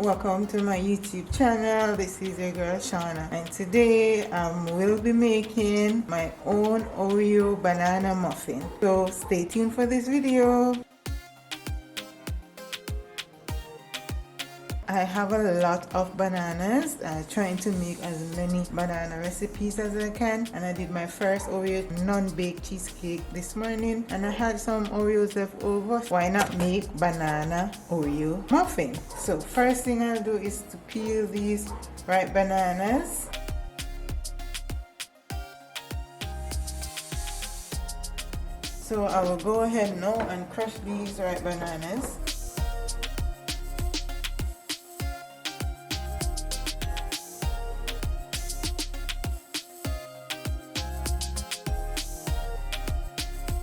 welcome to my YouTube channel. This is your girl Shawna, and today I will be making my own Oreo banana muffin. So stay tuned for this video. I have a lot of bananas. I'm trying to make as many banana recipes as I can, and I did my first Oreo non-baked cheesecake this morning, and I had some Oreos left over. Why not make banana Oreo muffin? So first thing I'll do is to peel these ripe bananas. So I will go ahead now and crush these ripe bananas.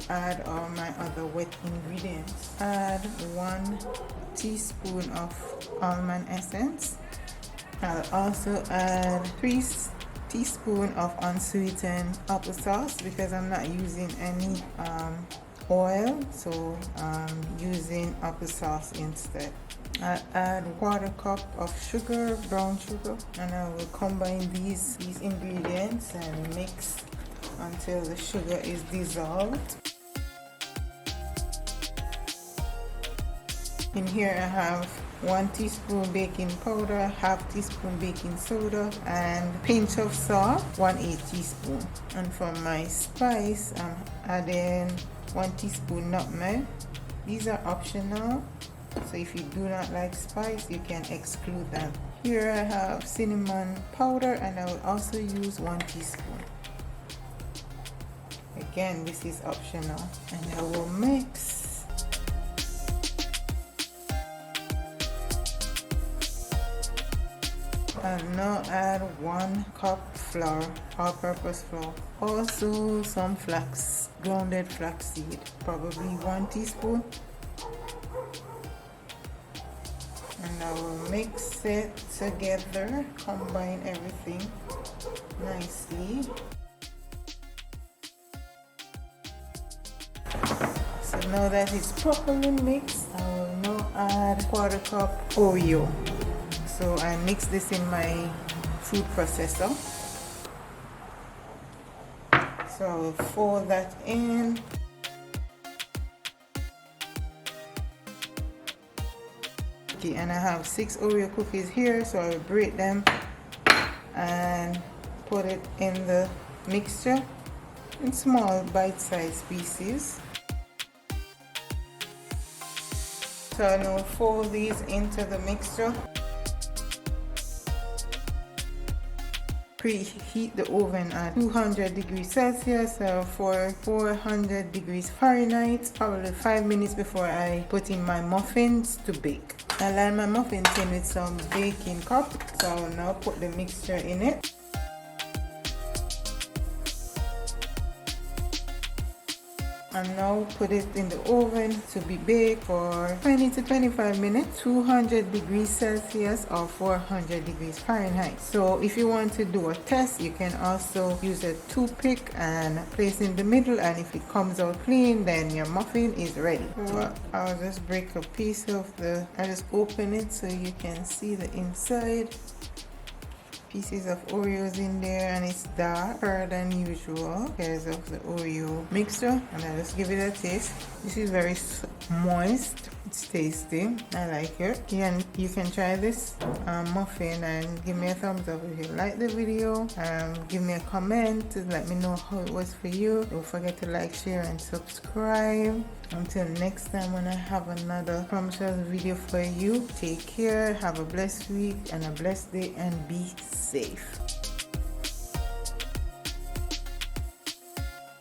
Add all my other wet ingredients. Add 1 teaspoon of almond essence. I'll also add 3 teaspoons of unsweetened applesauce because I'm not using any oil, so I'm using applesauce instead. I'll add 1/4 cup of sugar, brown sugar, and I will combine these ingredients and mix until the sugar is dissolved. In here I have 1 teaspoon baking powder, 1/2 teaspoon baking soda, and pinch of salt, 1/8 teaspoon. And for my spice, I'm adding 1 teaspoon nutmeg. These are optional, so if you do not like spice, you can exclude them. Here I have cinnamon powder, and I will also use 1 teaspoon. Again, this is optional, and I will mix. I'll now add 1 cup flour, all-purpose flour. Also some grounded flaxseed, probably 1 teaspoon. And I will mix it together, combine everything nicely. So now that it's properly mixed, I will now add 1/4 cup Oreo. So I mix this in my food processor. So I will fold that in. Okay, and I have 6 Oreo cookies here, so I will break them and put it in the mixture in small bite-sized pieces. So I will fold these into the mixture. Preheat the oven at 200 degrees Celsius for 400 degrees Fahrenheit, probably 5 minutes before I put in my muffins to bake. I line my muffins in with some baking cup, so I will now put the mixture in it. And now put it in the oven to be baked for 20 to 25 minutes, 200 degrees Celsius or 400 degrees Fahrenheit. So if you want to do a test, you can also use a toothpick and place in the middle, and if it comes out clean, then your muffin is ready. So I'll just break a piece of I just open it so you can see the inside. Pieces of Oreos in there, and it's darker than usual because of the Oreo mixture. And I just give it a taste. This is very moist. It's tasty. I like it. You can try this muffin and give me a thumbs up if you like the video. Give me a comment to let me know how it was for you. Don't forget to like, share, and subscribe. Until next time when I have another promotional video for you, take care, have a blessed week and a blessed day, and be safe.